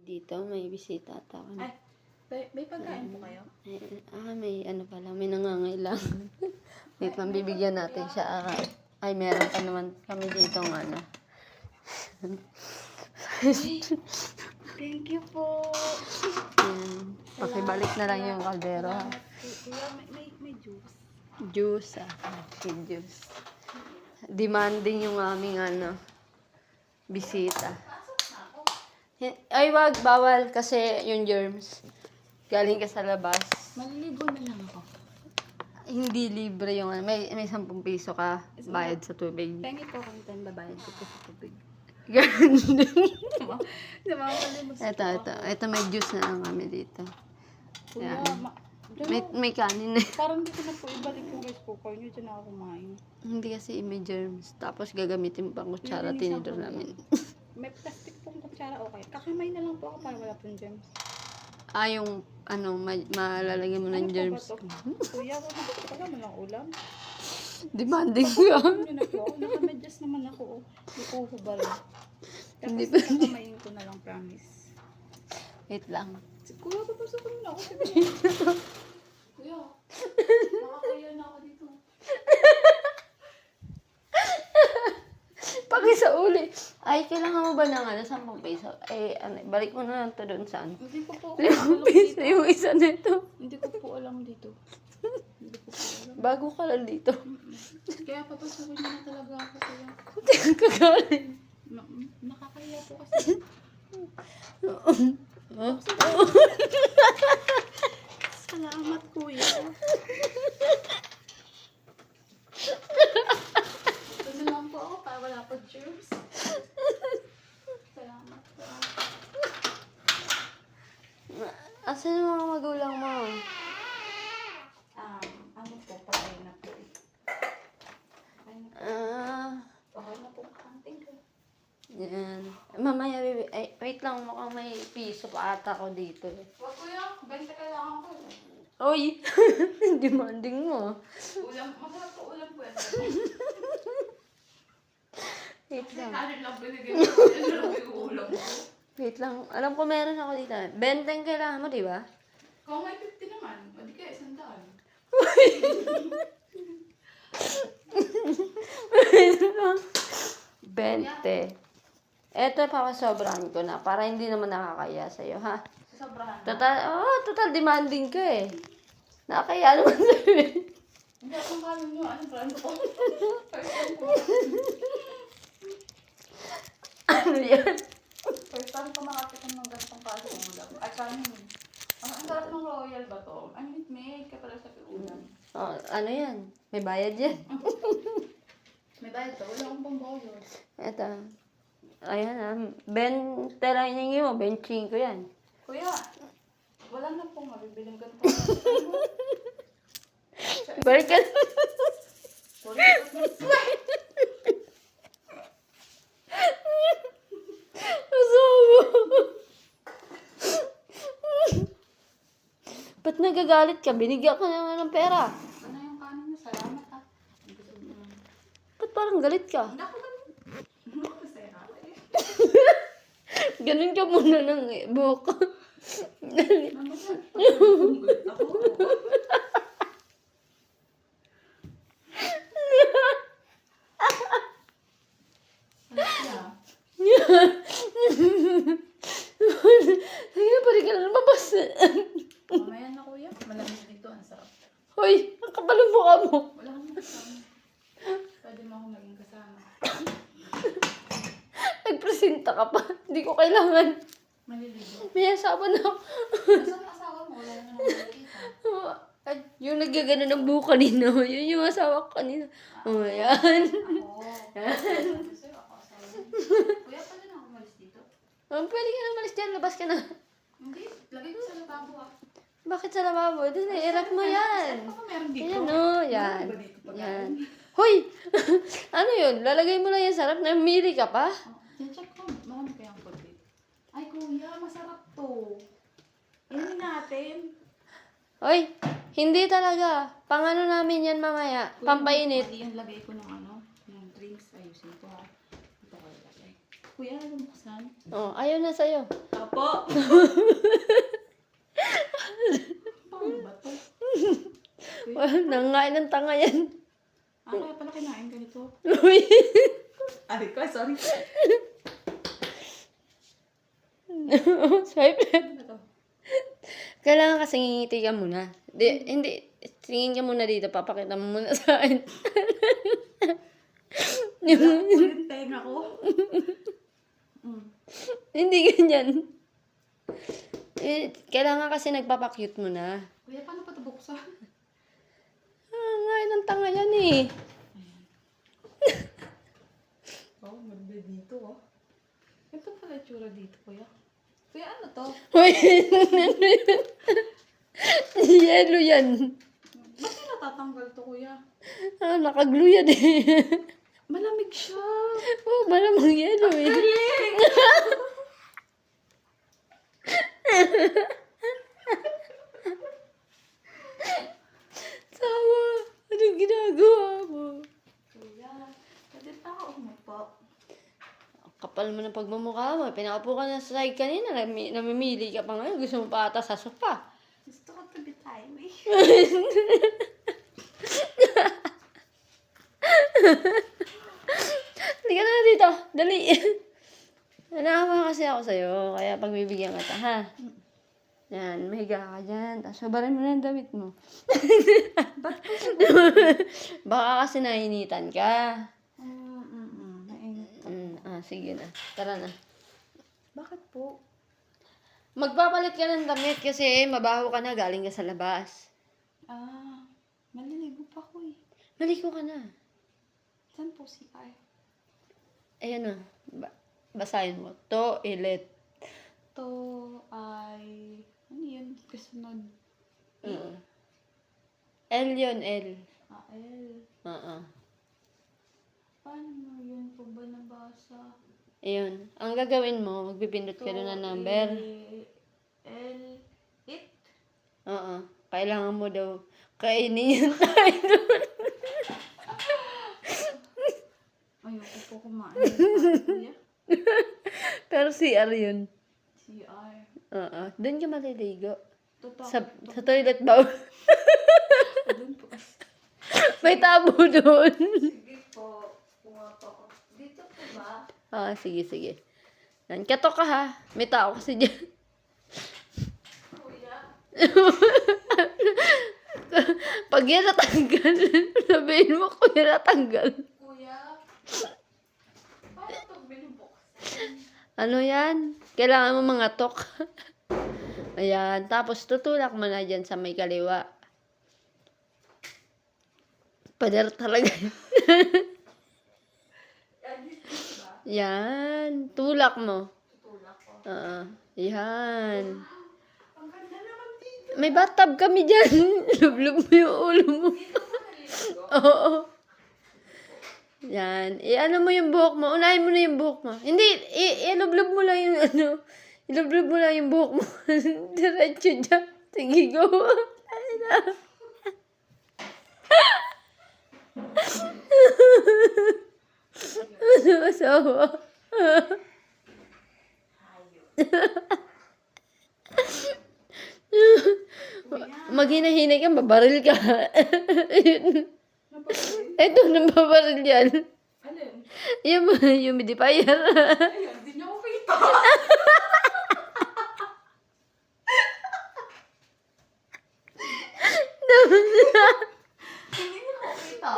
Dito, may bisita ata kami. May pagkain po kayo? May ano pala, may nangangailangan. Wait lang, bibigyan natin siya. Meron pa naman kami dito ng ano. Thank you po. Yan. Pakibalik na lang yung kaldero. Ha? Kuya, may juice. Juice, may juice. Demanding yung aming ano, bisita. Ay, wag, bawal kasi yung germs. Galing ka sa labas. Maliligo na lang ako. Hindi libre yung ano. May 10 piso ka bayad sa tubig. Pengi po kung 10 babayad ko po sa tubig. Ganun din. Namamalimos Ito may juice na lang kami dito. Kuya, Yan. May kanin na. parang dito na po ibalik yung rice cooker nyo. Diyan ako kumain. Hindi kasi may germs. Tapos gagamitin pa ang kutsara, tinidor namin. May plastic pong kutsara, okay. Kakamay na lang po ako para wala pong germs. Yung ano, malalagyan mo ng germs. Kuya, wala mo ng ulam. Demanding ka. Yun na po ako. Nakamedyas naman ako. May uhubal. Hindi Tapos pa. nakamayin ko na lang, promise. Wait lang. Kuya, papasok ko na ako. Kuya, nakakaya na ako dito. Pag sa uli. Ay, kailangan mo ba ng 10 piso? Balik mo na lang to doon saan. Hindi ko po 5 piso yung isa nito. Hindi ko po alam dito. Hindi ko po alam. Bago ka lang dito. Kaya papasokin na talaga ako. Kaya Kagaling. nakakaya po kasi. Salamat, kuya. Ito na lang po ako para wala po germs. Salamat po. Asan yung mga magulang mo? Ano po, patay na po. Okay na po, kanting ko. Yan. Mamaya, wait lang, mukhang may piso pa ata ko dito. Wag kuya, 20 kailangan ko. Oy! Demanding mo. Ulam, masarap po ulam po yan. Wait lang. Kanin lang binigay mo, ano lang yung ulam ko. Wait lang. Alam ko meron ako dito. 20 kailangan mo, di ba? Kung may 50 naman, o di kaya 100. Bente. Eto, papasobrahan ko na para hindi naman nakakaya sa'yo, ha? Sasobrahan na. Total demanding ka eh. Nakakaya naman sa'yo eh. Hindi akong kanin nyo, ano brand ko? Ano yan? First time ko makatikim ng ganitong klaseng ulam. Ay, kanin. Ang sarap ng royal ba to? Ang made ka pala sa ulam. Ano yan? May bayad yan. May bayad to, wala akong pambayad. Eto. Ayan 20 lang hiningi mo. 25 ko yan. Kuya, wala na pong mabibiling ganitong klaseng ulam. Balikan. Asawa. Ba't nagagalit ka? Binigyan ka naman ng pera. Ano yung kanin nyo? Salamat ha. Ba't parang galit ka? Hindi ako ganun. Hindi ako masaya. Ganun ka muna ng buhok. Sige, pwede ka na lumabas. Mamaya na kuya, malamig dito, ang sarap. Hoy, ang kapal ng mukha mo. Wala kang kasama. Pwede mo akong maging kasama. Nagpresenta ka pa. Hindi ko kailangan. Maliligo. May asawa na ako. Nasaan ang asawa mo? Wala na naman nakikita. Ay, yung nagagano ng buhok kanina. Yun yung asawa ko kanina. Yan. Ako. Sa'yo, ako asawa mo. Kuya, pwede na ako malis dito? Pwede ka na umalis dyan. Labas ka na. Hindi, lagay ko sa lababo ah. Bakit sa lababo? Doon na, i-wrap mo yan. Ano ba meron dito? Ayan o, yan. Meron ba dito pagkain? Yan. Hoy! Ano yun? Lalagay mo lang yan sa rap. Namili ka pa? Check ko, marami kayang puti. Ay kuya, masarap to. Inumin natin. Hoy! Hindi talaga. Pangano namin yan mamaya. Pampainit. Mali yung lagay ko ng ano, ng drinks. Ayusin ko ha. Ito ko ilagay. Kuya, ano buksan? Oh, ayaw na sa'yo. Apo! Paano ba to? Nangain ng tanga yan. Kaya pala kinain ganito. Uy. Ay, ko, sorry. Swipe. Ano na to? Kailangan kasi ngingiti ka muna. Hindi. Tingin ka muna dito. Papakita mo muna sa akin. Wala ko yung tenga ko. Hindi ganyan. Kailangan kasi nagpapakyut mo na. Kuya, paano pa ito buksan? Ngain ng tanga yan eh. Oh, maganda dito, oh. Ito pala yung tsura dito, kuya. Kuya, ano to? Uy. Yelo yan. Ba't yung natatanggal to, kuya? Nakaglue yan eh. Malamig siya. Oh, malamang yelo eh. Galing! Tawa. Anong ginagawa mo? Kuya, pwede pa ako umupo. Kapal mo ng pagmamukha mo. Pinakapo ka na sa side kanina. Namimili ka pa ngayon. Gusto mo pa ata sa sopa. Gusto ko tabi tayo, eh. Halika na dito. Dali. Nanahawa kasi ako sa'yo. Kaya pagbibigyan kita, ha? Yan. Mahiga ka dyan. Tapos sabarin mo na ang damit mo. Baka kasi nainitan ka. Nainit. Sige na. Tara na. Bakit po? Magpapalit ka ng damit kasi mabaho ka na. Galing ka sa labas. Maliligo pa ko, eh. Maliko ka na. Saan po si Ay? Ayan na. Basahin mo. Toilet. To ay... Ano yun? Kasunod. L yun, L. L. Paano mo yun po ba nabasa? Ayun. Ang gagawin mo, magpipindot ka doon ng number. L. It? Kailangan mo daw kainin yung tayo. Ayoko po kumain. Kuya? Pero CR yun. CR. Doon ka maliligo. Totoo. Sa toilet bowl. Doon po. May tabo doon. Sige po. Pumato ko. Dito po ba? Sige. Yan. Katok ka ha. May tao kasi dyan. Kuya? Pag yan natanggal, sabihin mo kung yan natanggal. Kuya? Paano ito binubuksan? Ano yan? Kailangan mo mga tok. Ayan. Tapos tutulak mo na dyan sa may kaliwa. Pader talaga. Yan. Tulak mo. Tutulak ko. Yan. Ang ganda naman dito. May bathtub kami dyan. Lublog mo yung ulo mo. Dito ko naliligo. Oo. Yan. Ano mo yung buhok mo. Unahin mo na yung buhok mo. Hindi. Ilublob mo lang yung ano. Ilublob mo lang yung buhok mo. Diretso dyan. Sige, go. Ay na. Ano asawa? Maghinahinay ka, babaril ka. Ayun. Ito, nababaril yan. Alin? Yung humidifier. Ayun, di niyo ako kita. Hindi niyo ako kita.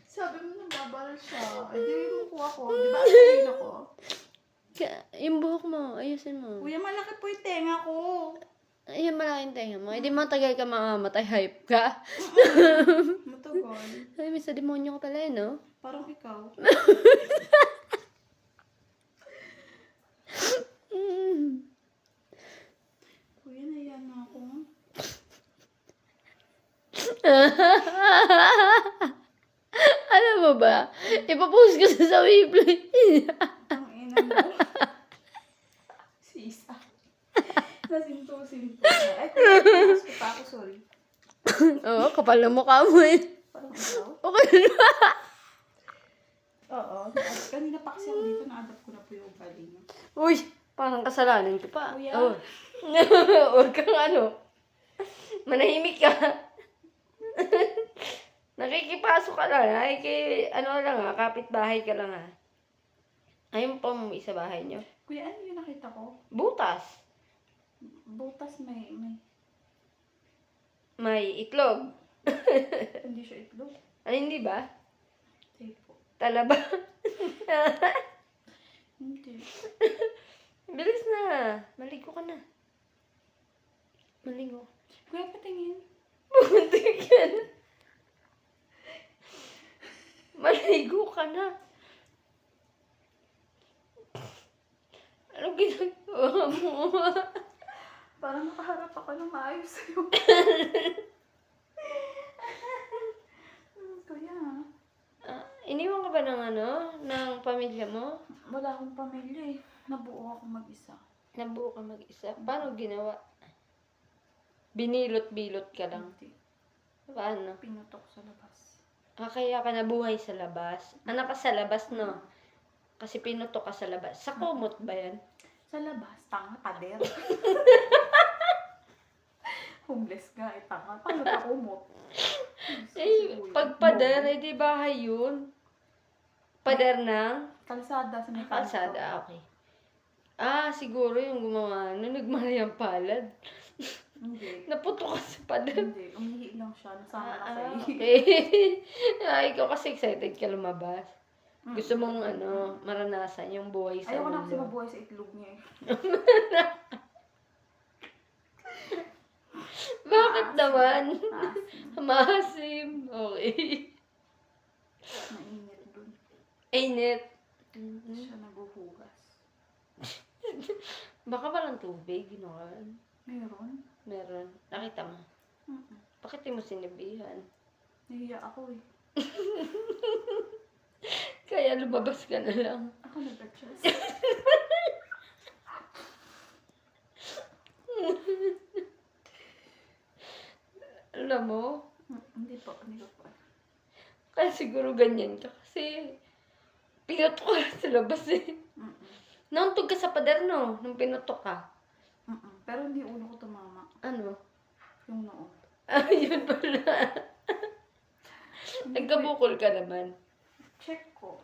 Sabi mo nagbabaral siya. Ay, di mo kuha ko. Di ba sabihin ako? Yung buhok mo, ayusin mo. Kuya, malaki po yung tenga ko. Ayun, malaking tenga mo. Hindi matagal ka mamamatay, hype ka. Matagal. Ay, may sa demonyo ka pala, no? Parang ikaw. Kuya, nahiyan na ako. Alam mo ba? Ipapost ko sa Weebly. Ang ina mo. Sisa. Nasinto-sinto na. Ay, kuya, mas ko pa ako, sorry. Oo, kapal na mukha mo eh. Parang ikaw. Okay na. Oo. Kanina pa kasi ako dito, na-adapt ko na po yung ugali niyo. Uy, parang kasalanan ko pa. Kuya. Oh. Huwag kang ano. Manahimik ka. Nakikipasok ka lang. Ay, ano lang ha, kapitbahay ka lang ha. Ayun pa mo sa bahay niyo. Kuya, ano yung nakita ko? Butas. Butas may. May itlog. Hindi siya itlog. Ay, hindi ba? Sige po. Talaba. Hindi. Bilis na. Maligo ka na. Maligo. Kuya, patingin. Muntik yan. Maligo ka na. Ano ginagawa mo? Parang nakaharap ako ng maayos sa'yo. Kuya, Iniwan ka ba ng ano? Ng pamilya mo? wala akong pamilya eh. Nabuo ako mag-isa. Nabuo ka mag-isa. Paano ginawa? Binilot-bilot ka lang. Hindi. Paano? Pinutok sa labas. Kaya ka nabuhay sa labas. Anak ka sa labas, no? Kasi pinutok ka sa labas. Sa kumot ba yan? Sa labas, tanga, pader. Homeless nga, tanga. Paano ka kumot? Pag pader, eh di bahay yun. Pader ng? Kalsada sa may Kalsada, okay. Siguro yung gumawa, nagmariyang palad. Hindi. Naputok ka sa pader. Hindi. Umihi lang siya. Nasama ka sa ihi. Okay. Ikaw kasi excited ka lumabas. Gusto mong maranasan yung buhay sa Ayoko na kasi mundo. mabuhay sa itlog niya eh. Bakit naman? Maasim. Maasim. Okay. Mainit dun. Ainit. Siya naguhugas. Baka walang tubig, ginoon. Meron? Meron. Nakita mo. Bakit di mo sinabihan? Nahiya ako eh. Kaya lumabas ka na lang. Ako nag-adjust. Alam mo, Hindi po. Hindi ko po. kaya siguro ganyan ka. Kasi, pinutok ka sa labas eh. Nauntog ka sa pader, no? Nung pinutok ka. Pero hindi ulo ko tumama. Ano? Yung noo. Yun pala. Nagkabukol ka naman. Check ko.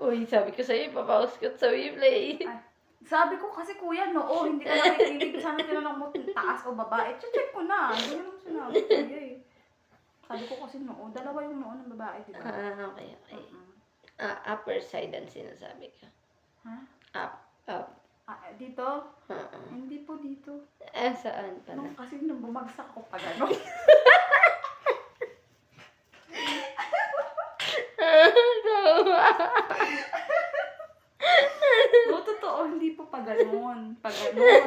Uy, sabi ko sa'yo, ipapaus ko sa Weplay. Ay, sabi ko kasi kuya, noo. Hindi ka nakikinig. Sana tinanong mo taas o baba. Check ko na. Hindi naman sinabi kuya eh. Sabi ko kasi noo. Dalawa yung noo ng babae, di ba? Okay. Upper side ang sinasabi ko. Ha? Up. Dito? Hindi po dito. Saan pala? Kasi nung bumagsak ako pa gano'n. No, totoo, hindi po pa gano'n. Pa gano'n.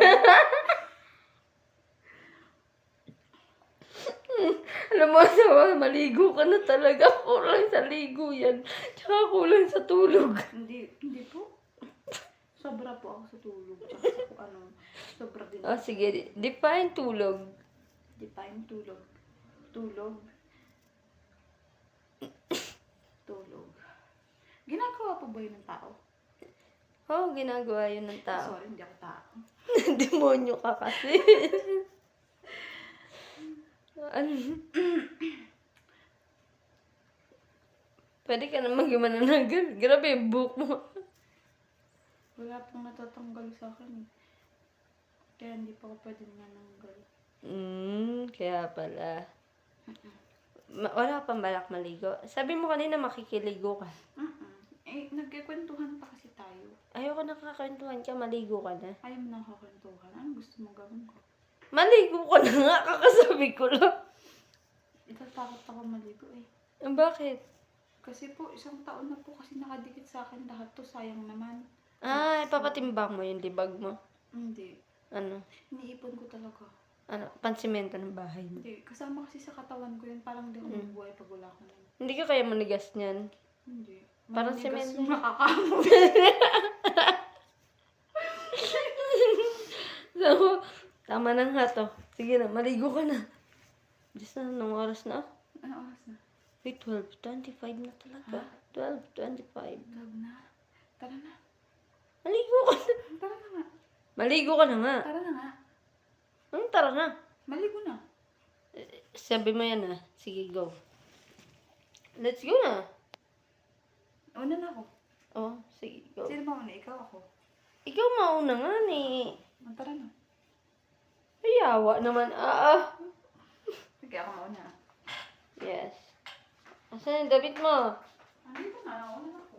Alam mo, maligo ka na talaga. Kulang sa ligo yan. Tsaka kulang sa tulog. Hindi po. Sobra po ako sa tulog. Tsaka po sobra din. Sige. Define tulog. Define tulog. Tulog. Ginagawa po ba yun ng tao? Ginagawa yun ng tao. Sorry, hindi ako tao. Demonyo ka kasi. Pwede ka naman mananagal. Grabe yung buhok mo. Wala pong natatanggal sa akin eh. Kaya hindi pa ako pwede nananggal. Kaya pala. Wala pang balak maligo. Sabi mo kanina makikiligo ka. Nagkikwentuhan pa kasi tayo. Ayoko nakakwentuhan ka, maligo ka na. Ayaw mo nakakwentuhan. Ano gusto mo gawin ko? Maligo ka na nga, kakasabi ko lang. Itatakot ako maligo eh. Bakit? Kasi po, 1 taon na po kasi nakadikit sa akin lahat to. Sayang naman. Papatimbang mo yung libag mo. Hindi. Ano? Iniipon ko talaga. Pansimento ng bahay mo. Hindi. Kasama kasi sa katawan ko yun. Parang di ako mabuhay pag wala ko na yun. Hindi ka kaya manigas niyan. Hindi. Parang Manigas semento. yung nakakamoy. So, tama na nga to. Sige na, maligo ka na. Diyos na, anong oras na? Ano oras na? Wait, 12:25 na talaga. 12:25. Love na. Tara na. Maligo ka na. Tara na nga. Maligo ka na nga. Tara na nga. Anong tara na? Maligo na. Sabi mo yan ah. Sige, go. Let's go na. Una na ako. Oh, sige, go. Sino ba una? Ikaw ako. Ikaw mauna nga ni. Tara na. Ayawa naman. Sige, ako mauna. Yes. Asan yung damit mo? Andito na. Nauna na ako.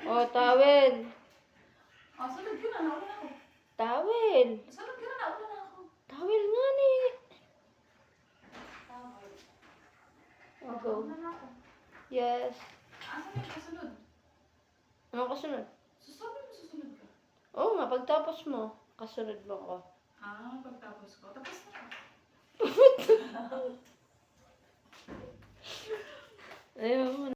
Oh, towel. Sunod ko na. Nauna na ako. Towel. Sunod ko na. Nauna na ako. Towel nga ni. Oh, go. Nauna na ako. Yes. Asan yung kasunod? Ano kasunod? Susunod ka. Oo nga, pagtapos mo, kasunod mo ko. Pagtapos ko. Tapos na. Ayaw mo